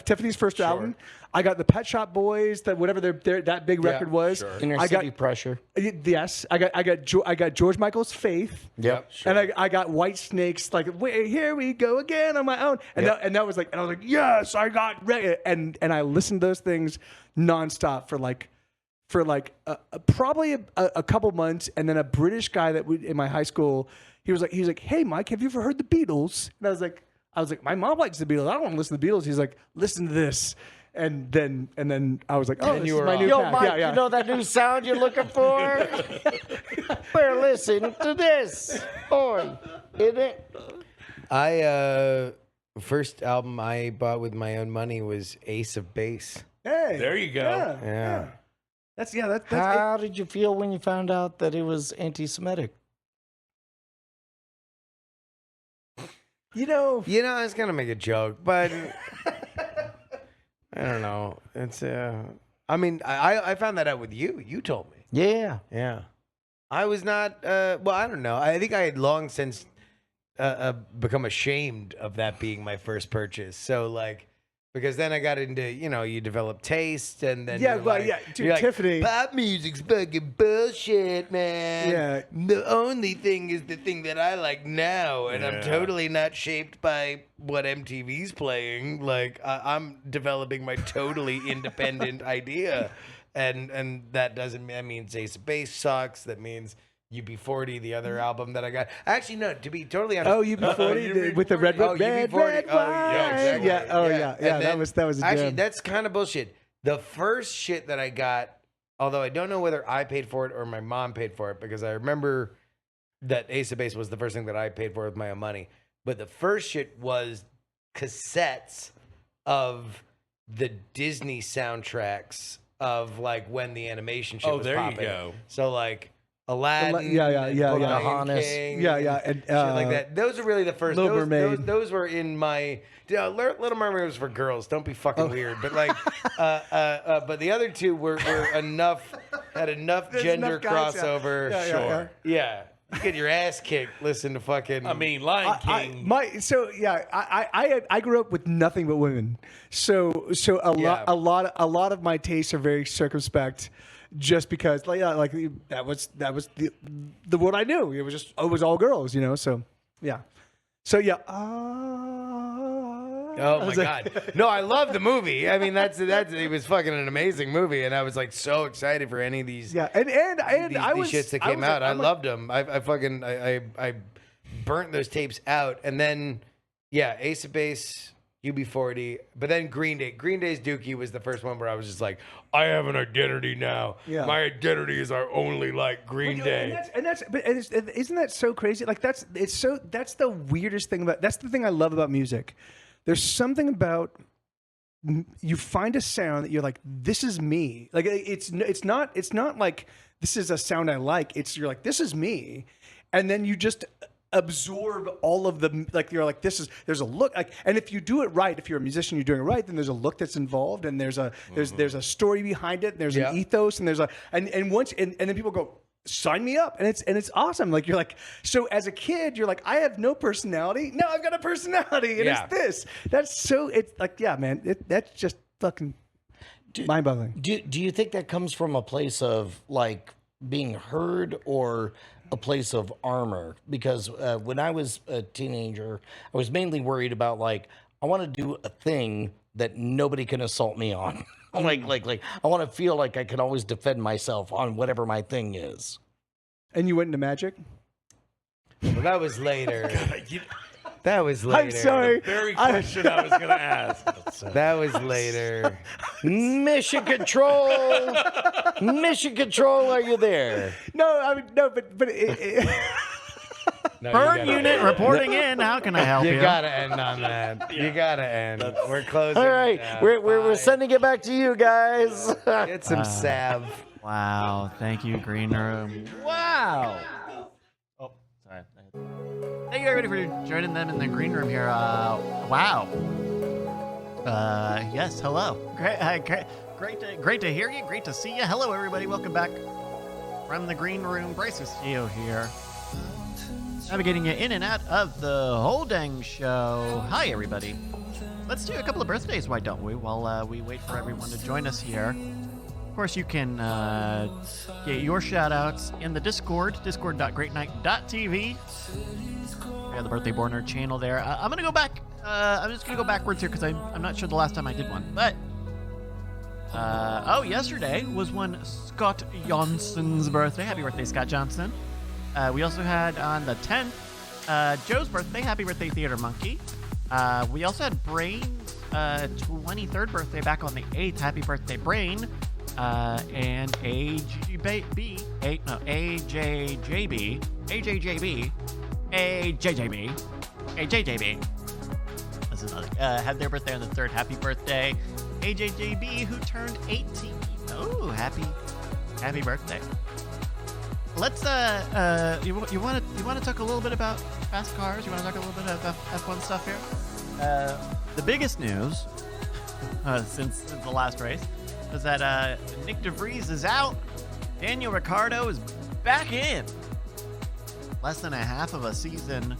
Tiffany's first album. I got the Pet Shop Boys, whatever that big record was. Sure. Inner City Pressure. Yes, I got George Michael's Faith. Yep. Sure. And I got White Snake's like, wait, here we go again on my own, and that was like, and I was like, yes, I got and I listened to those things nonstop for probably a couple months, and then a British guy in my high school, he was like, hey Mike, have you ever heard the Beatles? And I was like, my mom likes the Beatles. I don't want to listen to the Beatles. He's like, listen to this. And then I was like, oh, this is my new pack. Mike, Yeah. you know that new sound you're looking for? Well, listen to this. Boy, isn't it? First album I bought with my own money was Ace of Base. Hey, There you go. Yeah. That's How did you feel when you found out that it was anti-Semitic? you know. I was gonna make a joke, but I don't know. It's I mean, I found that out with you. You told me. Yeah. Yeah. I was not. Well, I don't know. I think I had long since become ashamed of that being my first purchase. So like, because then I got into, you develop taste, and then Yeah, you're well, like, yeah, dude, you're like, Tiffany- pop music's fucking bullshit, man. Yeah. The only thing is the thing that I like now, and I'm Yeah. totally not shaped by what MTV's playing. Like I'm developing my totally independent idea, and that doesn't. That means Ace of Base sucks. That means UB40, the other album that I got. Actually, no. To be totally honest. Oh, UB40 with the red, Oh, red, UB40. red, Oh, yeah, exactly. yeah. Oh, yeah. And That then- was a actually jam. that's kind of bullshit. The first shit that I got, although I don't know whether I paid for it or my mom paid for it, because I remember that Ace of Base was the first thing that I paid for with my own money. But the first shit was cassettes of the Disney soundtracks of like when the animation shit Oh, was there you popping. go. So like Aladdin, Yeah, and yeah. Lion Pocahontas. King, Yeah, yeah, and, shit like that. Those are really the first. Little Those, Mermaid. those were in my. Little Mermaid was for girls. Don't be fucking weird. But like, but the other two were enough. Had enough There's gender enough guys, yeah. crossover. Yeah, yeah, Sure. Yeah. You get your ass kicked. Listen to fucking. I mean, Lion King. I grew up with nothing but women, so Yeah. a lot of my tastes are very circumspect, just because that was the what I knew. It was all girls, So yeah. Oh my god! No, I love the movie. I mean, it was fucking an amazing movie, and I was like so excited for any of these. Yeah, and these, I these was shits that I came was out. like- I I'm like- loved them. I burnt those tapes out, and then Ace of Base, UB40, but then Green Day. Green Day's Dookie was the first one where I was just like, I have an identity now. Yeah. My identity is I only like Green Day. Isn't that so crazy? Like that's the weirdest thing that's the thing I love about music. There's something about you find a sound that you're like, this is me. Like it's not like this is a sound I like. You're like, this is me, and then you just absorb all of the there's a look like, and if you do it right, if you're a musician, you're doing it right, then there's a look that's involved, and there's a story behind it, and there's an ethos, and there's and then people go, sign me up, and it's awesome. Like you're like, so as a kid you're like, I have no personality, now I've got a personality, and it's this. That's so, it's like, yeah, man, that's just fucking mind-boggling. Do you think that comes from a place of like being heard or a place of armor? Because when I was a teenager, I was mainly worried about like, I want to do a thing that nobody can assault me on. like I want to feel like I can always defend myself on whatever my thing is. And you went into magic? Well, that was later. That was later. I'm sorry. Very question I was going to ask. That was later. Mission Control. Mission Control, are you there? No, I mean no, but No, Burn unit reporting in. How can I help you? You gotta end on that. You gotta end. We're closing. All right, down. we're Bye. sending it back to you guys. Get some salve. Wow. Thank you, Green Room. Wow. Oh, sorry. Thank you, everybody, for joining them in the Green Room here. Wow. Yes, hello. Great to hear you. Great to see you. Hello, everybody. Welcome back from the Green Room. Bryce Castillo here. Navigating you in and out of the whole dang show. Hi, everybody. Let's do a couple of birthdays, why don't we, while we wait for everyone to join us here. Of course, you can get your shout-outs in the Discord, discord.greatnight.tv. We have the Birthday Borner channel there. I'm going to go back. I'm just going to go backwards here because I'm not sure the last time I did one. But, yesterday was one Scott Johnson's birthday. Happy birthday, Scott Johnson. We also had on the 10th, Joe's birthday. Happy birthday, Theater Monkey. We also had Brain's 23rd birthday back on the 8th. Happy birthday, Brain. And AJJB. That's another. Had their birthday on the 3rd. Happy birthday, AJJB, who turned 18. Oh, happy birthday. Let's you want to talk a little bit about fast cars? You want to talk a little bit about F1 stuff here? The biggest news since the last race was that Nick DeVries is out. Daniel Ricciardo is back in. Less than a half of a season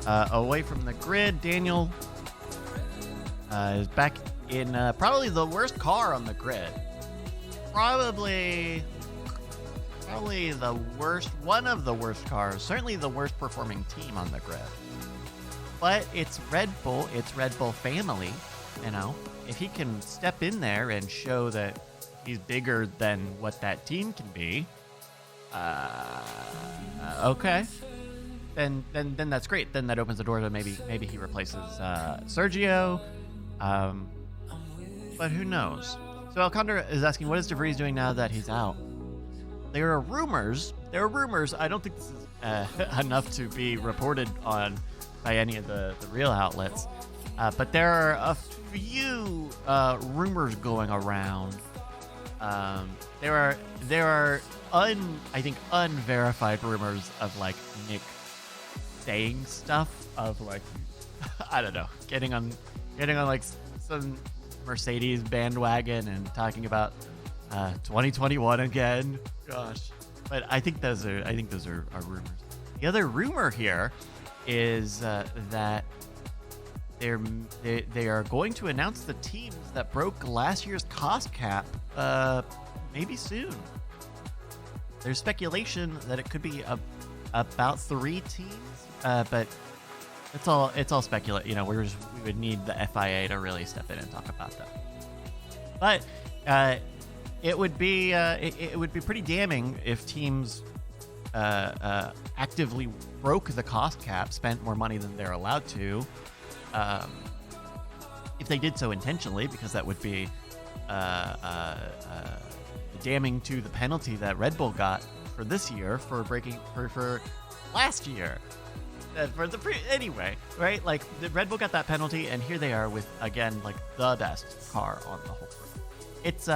away from the grid. Daniel is back in probably the worst car on the grid. Probably the worst, one of the worst cars, certainly the worst performing team on the grid. But it's Red Bull family, you know. If he can step in there and show that he's bigger than what that team can be, okay. Then that's great. Then that opens the door to maybe he replaces Sergio. But who knows? So Alcondra is asking, what is DeVries doing now that he's out? There are rumors. I don't think this is enough to be reported on by any of the real outlets. But there are a few rumors going around. There are I think unverified rumors of like Nick saying stuff of like I don't know, getting on like some Mercedes bandwagon and talking about 2021 again. Gosh, but I think those are rumors. The other rumor here is that they are going to announce the teams that broke last year's cost cap maybe soon. There's speculation that it could be about 3 teams, but it's all speculation. You know, we would need the FIA to really step in and talk about that. But it would be pretty damning if teams actively broke the cost cap, spent more money than they're allowed to. If they did so intentionally, because that would be damning to the penalty that Red Bull got for this year for breaking for last year. Anyway, right? Like the Red Bull got that penalty, and here they are with again like the best car on the whole grid. It's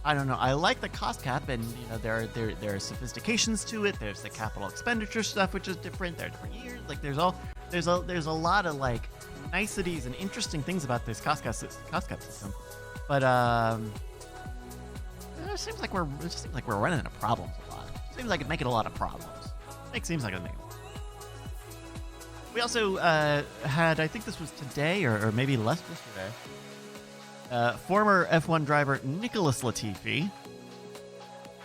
I don't know. I like the cost cap, and you know there are sophistications to it. There's the capital expenditure stuff, which is different. There are different years. Like there's a lot of like niceties and interesting things about this cost cap system. But it seems like we're running into problems a lot. It seems like it's making a lot of problems. It seems like it's making. We also had, I think this was today or maybe less yesterday. Former F1 driver Nicholas Latifi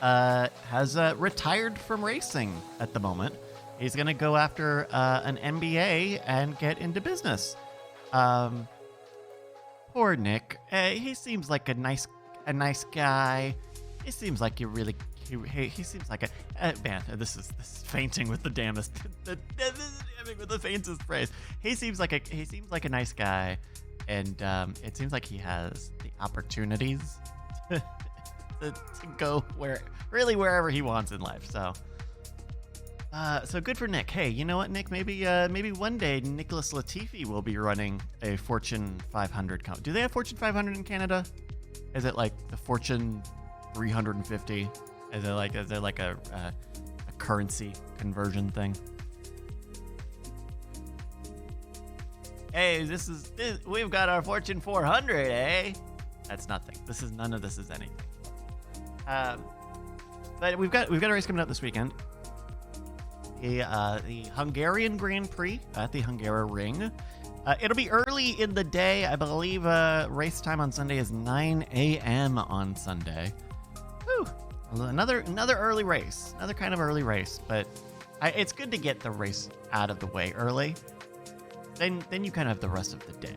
has retired from racing at the moment. He's going to go after an MBA and get into business. Poor Nick. He seems like a nice guy. He seems like he seems like a man. This is fainting with the damnest. describing with the faintest praise. He seems like a nice guy, and it seems like he has the opportunities to go wherever he wants in life. So good for Nick. Hey, you know what, Nick? Maybe one day Nicholas Latifi will be running a Fortune 500 company. Do they have Fortune 500 in Canada? Is it like the Fortune 350? Is there like a currency conversion thing? Hey, we've got our Fortune 400, eh? That's nothing. None of this is anything. But we've got a race coming up this weekend. The Hungarian Grand Prix at the Hungaroring. It'll be early in the day. I believe race time on Sunday is 9 a.m. on Sunday. Whew. Another early race. Another kind of early race. But it's good to get the race out of the way early. Then you kind of have the rest of the day,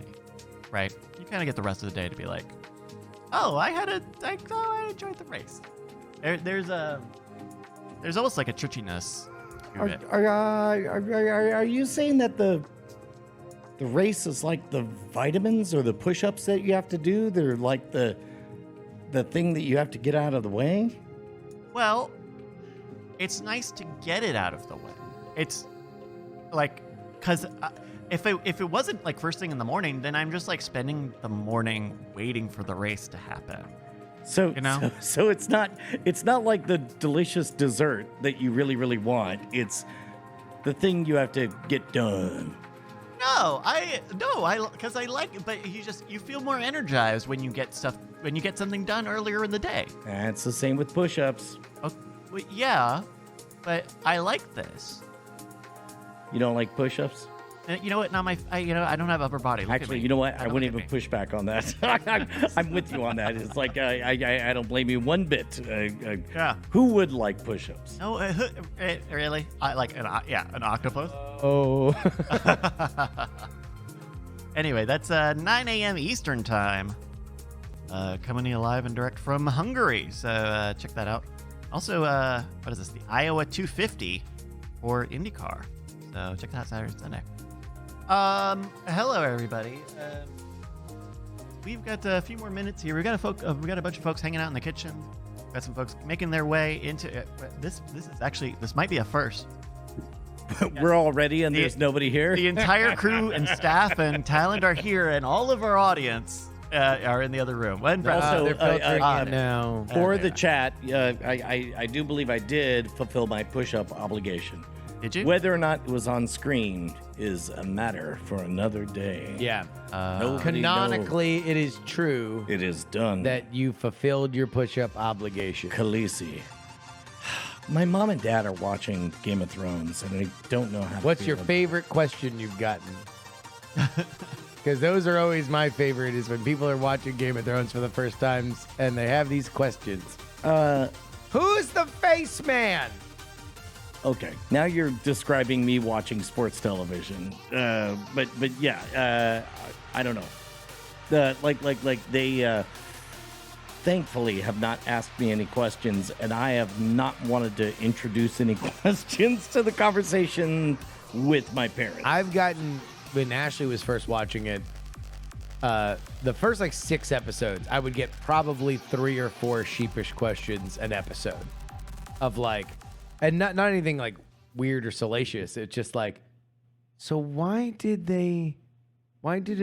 right? You kind of get the rest of the day to be like, oh, I enjoyed the race. There's almost like a churchiness to it. Are you saying that the race is like the vitamins or the push-ups that you have to do? They're like the thing that you have to get out of the way? Well, it's nice to get it out of the way. It's like, because if it wasn't like first thing in the morning, then I'm just like spending the morning waiting for the race to happen. So, you know? so it's not like the delicious dessert that you really, really want. It's the thing you have to get done. Because I like it, but you feel more energized when you get something done earlier in the day. That's the same with push-ups. Oh, well, yeah, but I like this. You don't like push-ups? You know what? Not I don't have upper body. Look Actually, at me. you know what? I Don't wouldn't look even at me. push back on that. I'm with you on that. It's like I don't blame you one bit. Yeah. Who would like push-ups? No, really? I like an octopus. Oh. Anyway, that's 9 a.m. Eastern time. Coming to you live and direct from Hungary. So check that out. Also, what is this? The Iowa 250 for IndyCar. So check that out Saturday and Sunday. Hello everybody. We've got a few more minutes here. We got a bunch of folks hanging out in the kitchen. Got some folks making their way into this. This might be a first. We're all ready and there's nobody here. The entire crew and staff and talent are here, and all of our audience are in the other room. Also, they're filtering in now. now. For the chat, I do believe I did fulfill my push-up obligation. Did you? Whether or not it was on screen is a matter for another day. Yeah. Nobody Canonically, it is true knows. It is done. that you fulfilled your push-up obligation. Khaleesi. My mom and dad are watching Game of Thrones, and I don't know how to What's feel your about favorite question you've gotten? Because those are always my favorite, is when people are watching Game of Thrones for the first times and they have these questions. Who's the face man? Okay, now you're describing me watching sports television. But yeah, I don't know. They thankfully have not asked me any questions, and I have not wanted to introduce any questions to the conversation with my parents. I've gotten, when Ashley was first watching it, the first 6 episodes, I would get probably 3 or 4 sheepish questions an episode of and not anything weird or salacious. It's just so why did a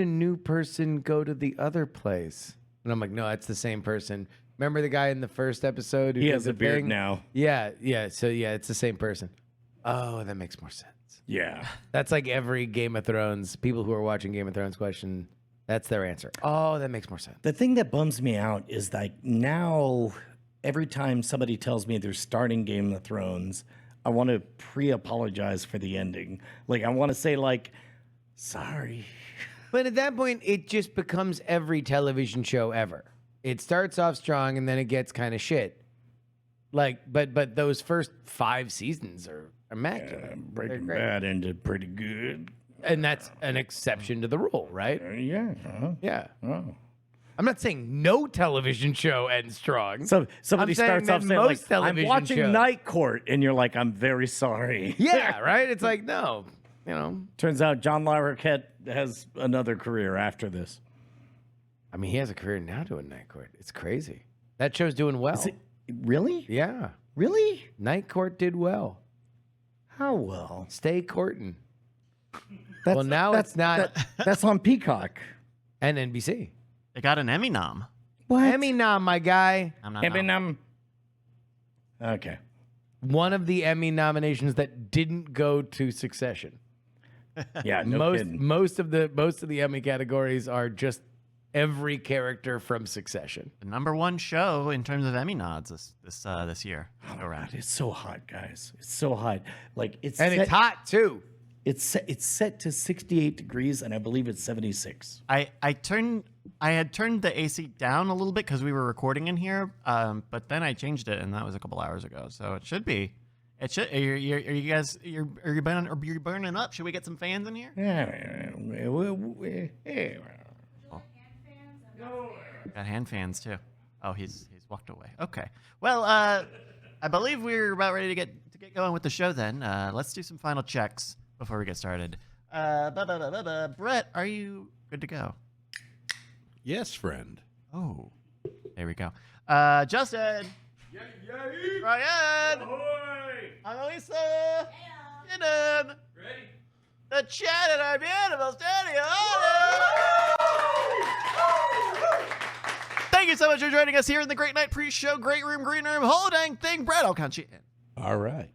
new person go to the other place? And I'm like, no, it's the same person. Remember the guy in the first episode? Who He did has the a beard thing? now. Yeah. So yeah, it's the same person. Oh, that makes more sense. Yeah. That's like every Game of Thrones, people who are watching Game of Thrones question, that's their answer. Oh, that makes more sense. The thing that bums me out is now every time somebody tells me they're starting Game of Thrones, I want to pre-apologize for the ending. I want to say sorry. But at that point, it just becomes every television show ever. It starts off strong and then it gets kind of shit. But those first 5 seasons are immaculate. Breaking Bad ended pretty good. And that's an exception to the rule, right? Yeah. Yeah. Oh. I'm not saying no television show ends strong. So somebody I'm saying starts off that saying most I'm television watching shows- Night Court, and you're like, I'm very sorry. Yeah, right? It's no. you know, Turns out John Larroquette has another career after this. I mean, he has a career now doing Night Court. It's crazy. That show's doing well. Really? Yeah. Really? Night Court did well. How well? Stay courting. That's, Well, now that's, it's not- that's on Peacock. And NBC. They got an Emmy nom. What? Emmy nom, my guy. I'm not. Eminem. Okay. One of the Emmy nominations that didn't go to Succession. Yeah. No kidding. most of the Emmy categories are just every character from Succession. The number one show in terms of Emmy nods this year. Oh, God, it's so hot, guys. It's so hot. Like it's It's hot too. It's set to 68 degrees, and I believe it's 76. I had turned the AC down a little bit because we were recording in here, but then I changed it, and that was a couple hours ago. So it should be. It should. Are you guys? Are you burning up? Should we get some fans in here? Got hand fans too. Oh, he's walked away. Okay. Well, I believe we're about ready to get going with the show. Then let's do some final checks before we get started. Brett, are you good to go? Yes, friend. Oh, there we go. Justin. Ryan. Annalisa. Shannon. Ready. The chat in our beautiful studio. Thank you so much for joining us here in the Great Night Pre-Show, Great Room, Green Room, whole dang thing. Brett, I'll count you in. All right.